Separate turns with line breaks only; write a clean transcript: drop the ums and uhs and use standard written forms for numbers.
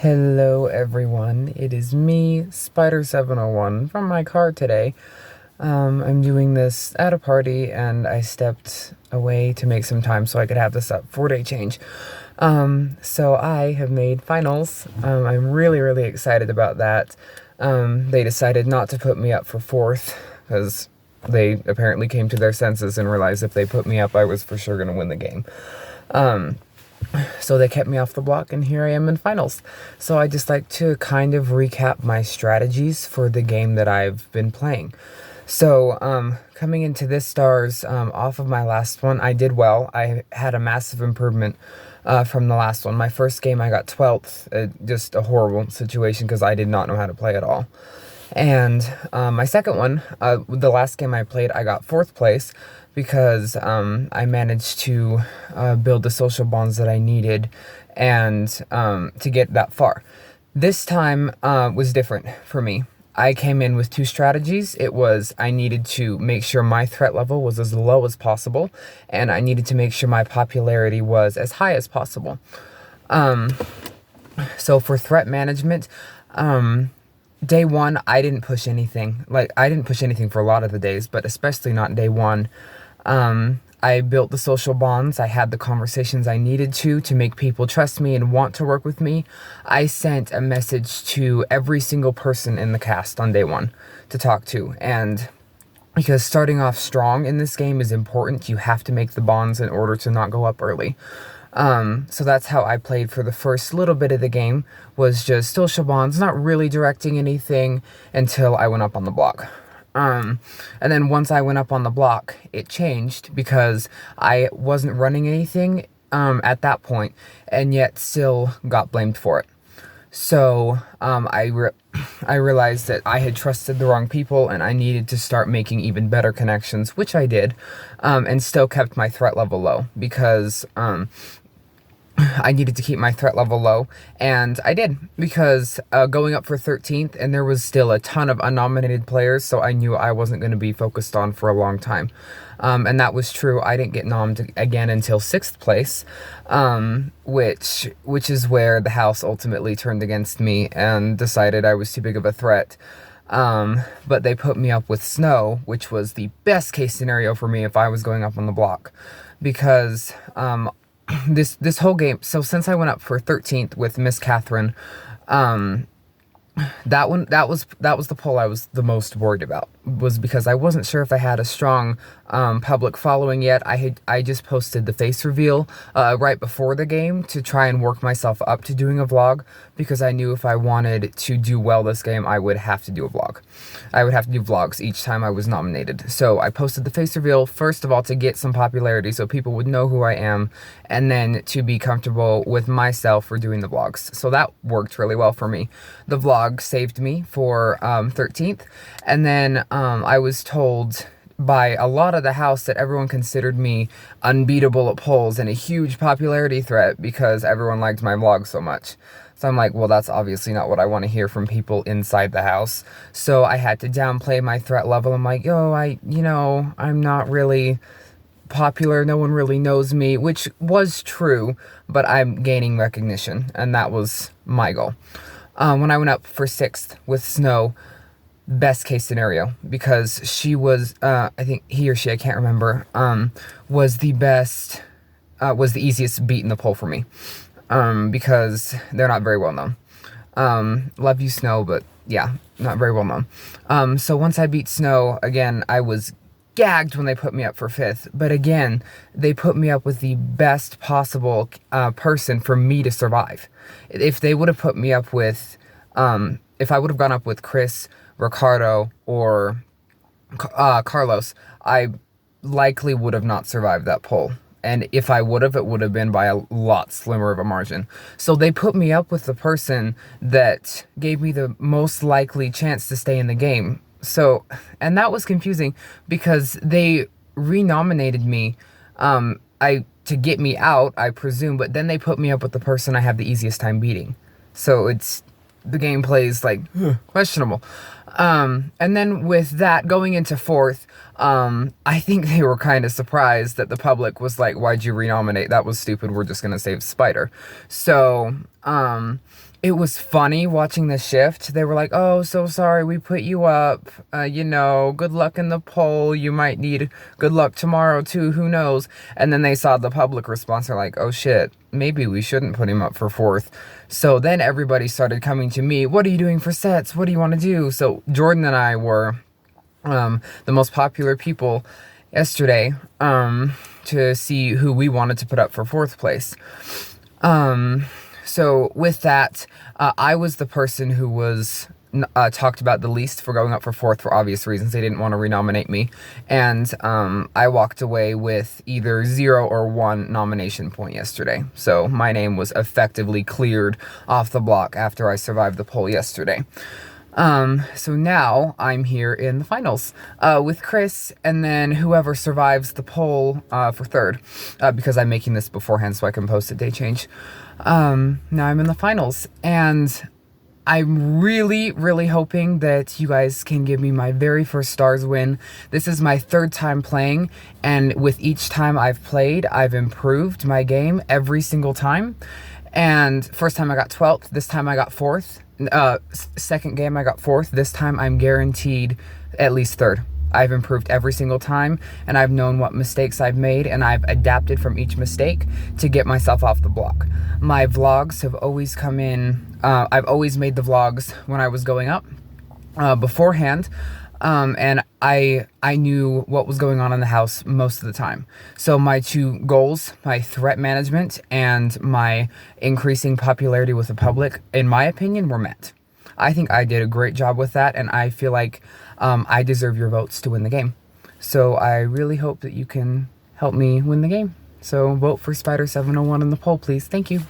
Hello everyone, it is me, Spyder701, from my car today. I'm doing this at a party and I stepped away to make some time so I could have this up 4-day change. So I have made finals. I'm really excited about that. They decided not to put me up for 4th because they apparently came to their senses and realized if they put me up I was for sure going to win the game. So they kept me off the block, and here I am in finals. So I just like to kind of recap my strategies for the game that I've been playing. So coming into this stars, off of my last one, I did well. I had a massive improvement from the last one. My first game I got 12th, just a horrible situation because I did not know how to play at all. And my second one, the last game I played, I got 4th place because I managed to build the social bonds that I needed and to get that far. This time was different for me. I came in with 2 strategies. It was I needed to make sure my threat level was as low as possible, and I needed to make sure my popularity was as high as possible. So for threat management, day 1, I didn't push anything. I didn't push anything for a lot of the days, but especially not day 1. I built the social bonds. I had the conversations I needed to make people trust me and want to work with me. I sent a message to every single person in the cast on day 1 to talk to. And because starting off strong in this game is important, you have to make the bonds in order to not go up early. So that's how I played for the first little bit of the game, was just social bonds, not really directing anything until I went up on the block. And then once I went up on the block, it changed because I wasn't running anything at that point, and yet still got blamed for it. So I realized that I had trusted the wrong people and I needed to start making even better connections, which I did, and still kept my threat level low because I needed to keep my threat level low, and I did, because going up for 13th, and there was still a ton of unnominated players, so I knew I wasn't going to be focused on for a long time. And that was true. I didn't get nommed again until 6th place, which is where the house ultimately turned against me and decided I was too big of a threat. But they put me up with Snow, which was the best case scenario for me if I was going up on the block, because this whole game, so since I went up for 13th with Miss Catherine, that was the poll I was the most worried about, was because I wasn't sure if I had a strong public following yet. I just posted the face reveal right before the game to try and work myself up to doing a vlog, because I knew if I wanted to do well this game, I would have to do a vlog. I would have to do vlogs each time I was nominated. So I posted the face reveal, first of all, to get some popularity so people would know who I am, and then to be comfortable with myself for doing the vlogs. So that worked really well for me. The vlog saved me for 13th, and then I was told by a lot of the house that everyone considered me unbeatable at polls and a huge popularity threat because everyone liked my vlog so much. So I'm like, well, that's obviously not what I want to hear from people inside the house. So I had to downplay my threat level. I'm like, I'm not really popular. No one really knows me, which was true, but I'm gaining recognition, and that was my goal. When I went up for 6th with Snow, best case scenario, because she was, I think he or she, I can't remember, was the best, was the easiest beat in the poll for me, because they're not very well known. Love you, Snow, but yeah, not very well known. So once I beat Snow, again, I was gagged when they put me up for 5th, but again, they put me up with the best possible person for me to survive. If they would have put me up with, if I would have gone up with Chris, Ricardo, or Carlos, I likely would have not survived that poll. And if I would have, it would have been by a lot slimmer of a margin. So they put me up with the person that gave me the most likely chance to stay in the game. So, and that was confusing because they renominated me, to get me out, I presume, but then they put me up with the person I have the easiest time beating. So the gameplay is questionable. And then with that, going into 4th, I think they were kind of surprised that the public was like, why'd you renominate? That was stupid. We're just going to save Spyder. So, It was funny watching the shift. They were like, "Oh, so sorry, we put you up. You know, good luck in the poll. You might need good luck tomorrow too. Who knows?" And then they saw the public response. They're like, "Oh shit, maybe we shouldn't put him up for fourth." So then everybody started coming to me. "What are you doing for sets? What do you want to do?" So Jordan and I were the most popular people yesterday to see who we wanted to put up for fourth place. So with that, I was the person who was talked about the least for going up for fourth for obvious reasons. They didn't want to renominate me. And I walked away with either 0 or 1 nomination point yesterday. So my name was effectively cleared off the block after I survived the poll yesterday. So now I'm here in the finals with Chris, and then whoever survives the poll for third, because I'm making this beforehand so I can post a day change. Now I'm in the finals, and I'm really, really hoping that you guys can give me my very first stars win. This is my 3rd time playing, and with each time I've played, I've improved my game every single time. And first time I got 12th, this time I got 4th. Second game I got 4th. This time I'm guaranteed at least 3rd. I've improved every single time, and I've known what mistakes I've made, and I've adapted from each mistake to get myself off the block. My vlogs have always come in, I've always made the vlogs when I was going up beforehand, and I knew what was going on in the house most of the time. So my 2 goals, my threat management and my increasing popularity with the public, in my opinion, were met. I think I did a great job with that, and I feel like I deserve your votes to win the game. So I really hope that you can help me win the game. So vote for Spyder 701 in the poll, please. Thank you.